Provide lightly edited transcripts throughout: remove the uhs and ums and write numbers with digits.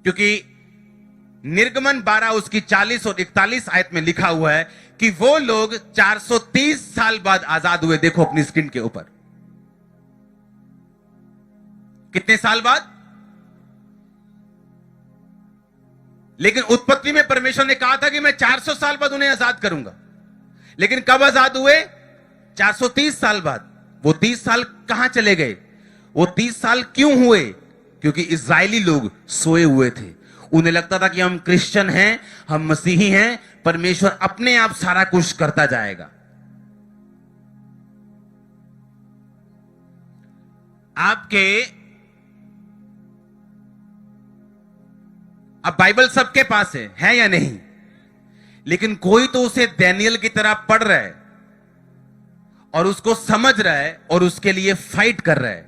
क्योंकि निर्गमन 12 उसकी 40 और 41 आयत में लिखा हुआ है कि वो लोग 430 साल बाद आजाद हुए। देखो अपनी स्क्रीन के ऊपर, कितने साल बाद? लेकिन उत्पत्ति में परमेश्वर ने कहा था कि मैं 400 साल बाद उन्हें आजाद करूंगा। लेकिन कब आजाद हुए? 430 साल बाद। वो 30 साल कहां चले गए? वो 30 साल क्यों हुए? क्योंकि इजरायली लोग सोए हुए थे। उन्हें लगता था कि हम क्रिश्चियन हैं, हम मसीही हैं, परमेश्वर अपने आप सारा कुछ करता जाएगा। अब बाइबल सबके पास है या नहीं? लेकिन कोई तो उसे दानियेल की तरह पढ़ रहा है और उसको समझ रहा है और उसके लिए फाइट कर रहा है,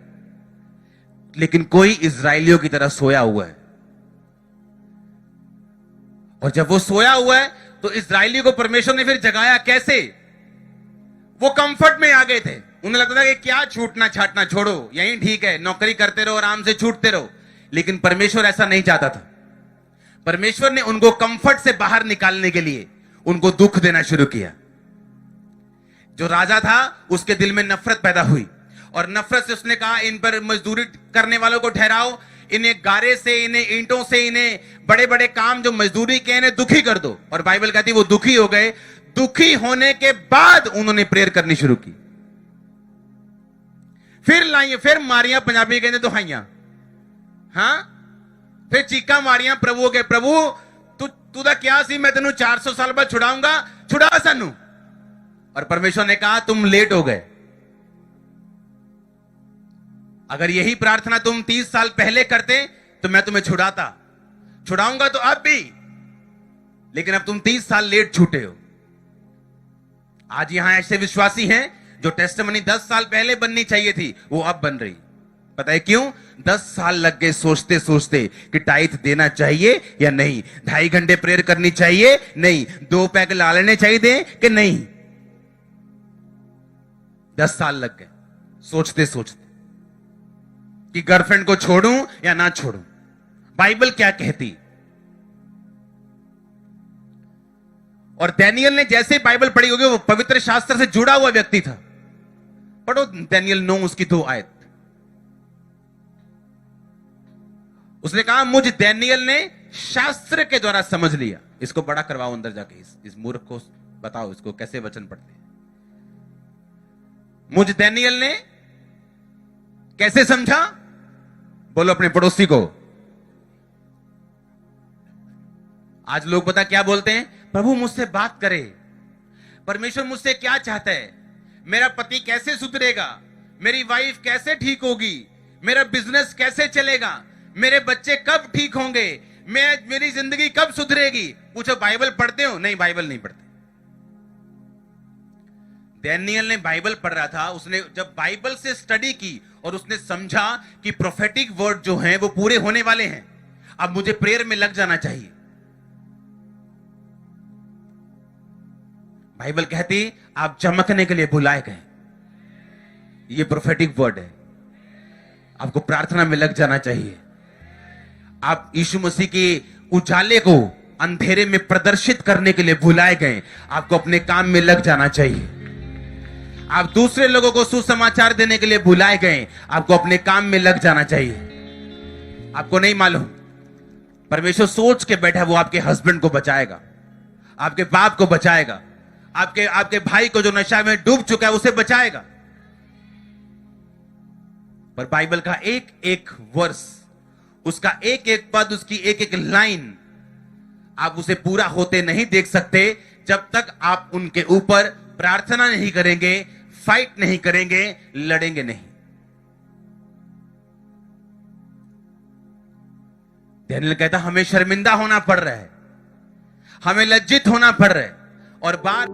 लेकिन कोई इजरायलियों की तरह सोया हुआ है। और जब वो सोया हुआ है तो इजरायली को परमेश्वर ने फिर जगाया कैसे? वो कंफर्ट में आ गए थे। उन्हें लगता था कि क्या छूटना छाटना, छोड़ो, यही ठीक है, नौकरी करते रहो, आराम से छूटते रहो। लेकिन परमेश्वर ऐसा नहीं चाहता था। परमेश्वर ने उनको कंफर्ट से बाहर निकालने के लिए उनको दुख देना शुरू किया। जो राजा था उसके दिल में नफरत पैदा हुई और नफरत से उसने कहा, इन पर मजदूरी करने वालों को ठहराओ, इन्हें गारे से, इन्हें ईंटों से, इन्हें बड़े बड़े काम जो मजदूरी के, इन्हें दुखी कर दो। और बाइबल कहती है वो दुखी हो गए। दुखी होने के बाद उन्होंने प्रेयर करनी शुरू की। फिर मारियां, पंजाबी कहते दुहाइयां, हाँ, फिर चीका मारियां प्रभु के, प्रभु तू दा क्या सी, मैं तेनू 400 साल बाद छुड़ाऊंगा, छुड़ा सानू। और परमेश्वर ने कहा तुम लेट हो गए। अगर यही प्रार्थना तुम 30 साल पहले करते तो मैं तुम्हें छुड़ाऊंगा तो अब भी, लेकिन अब तुम 30 साल लेट छूटे हो। आज यहां ऐसे विश्वासी हैं जो टेस्टिमनी 10 साल पहले बननी चाहिए थी, वो अब बन रही। पता है क्यों? 10 साल लग गए सोचते सोचते कि टाइथ देना चाहिए या नहीं, 2.5 घंटे प्रेयर करनी चाहिए नहीं, 2 पैग ला लेने चाहिए कि नहीं। 10 साल लग गए सोचते सोचते कि गर्लफ्रेंड को छोड़ूं या ना छोड़ूं, बाइबल क्या कहती। और दानियेल ने जैसे बाइबल पढ़ी होगी, वो पवित्र शास्त्र से जुड़ा हुआ व्यक्ति था। पढ़ो दानियेल 9 उसकी 2 आयत। उसने कहा मुझ दानियेल ने शास्त्र के द्वारा समझ लिया। इसको बड़ा करवाओ अंदर जाके, इस मूर्ख को बताओ इसको कैसे वचन पढ़ते हैं। मुझ दानियेल ने कैसे समझा? बोलो अपने पड़ोसी को। आज लोग पता क्या बोलते हैं? प्रभु मुझसे बात करे, परमेश्वर मुझसे क्या चाहता है, मेरा पति कैसे सुधरेगा, मेरी वाइफ कैसे ठीक होगी, मेरा बिजनेस कैसे चलेगा, मेरे बच्चे कब ठीक होंगे, मेरी जिंदगी कब सुधरेगी। पूछो बाइबल पढ़ते हो? नहीं, बाइबल नहीं पढ़ते। दानियेल ने बाइबल पढ़ रहा था। उसने जब बाइबल से स्टडी की और उसने समझा कि प्रोफेटिक वर्ड जो हैं वो पूरे होने वाले हैं, अब मुझे प्रेयर में लग जाना चाहिए। बाइबल कहती आप चमकने के लिए बुलाए गए। ये प्रोफेटिक वर्ड है। आपको प्रार्थना में लग जाना चाहिए। आप यीशु मसीह के उजाले को अंधेरे में प्रदर्शित करने के लिए बुलाए गए। आपको अपने काम में लग जाना चाहिए। आप दूसरे लोगों को सुसमाचार देने के लिए बुलाए गए। आपको अपने काम में लग जाना चाहिए। आपको नहीं मालूम, परमेश्वर सोच के बैठा वो आपके हस्बैंड को बचाएगा, आपके बाप को बचाएगा, आपके भाई को जो नशा में डूब चुका है उसे बचाएगा। पर बाइबल का एक एक वर्स, उसका एक एक पद, उसकी एक एक लाइन आप उसे पूरा होते नहीं देख सकते जब तक आप उनके ऊपर प्रार्थना नहीं करेंगे, फाइट नहीं करेंगे, लड़ेंगे नहीं। दानियेल कहता हमें शर्मिंदा होना पड़ रहा है, हमें लज्जित होना पड़ रहा है। और बात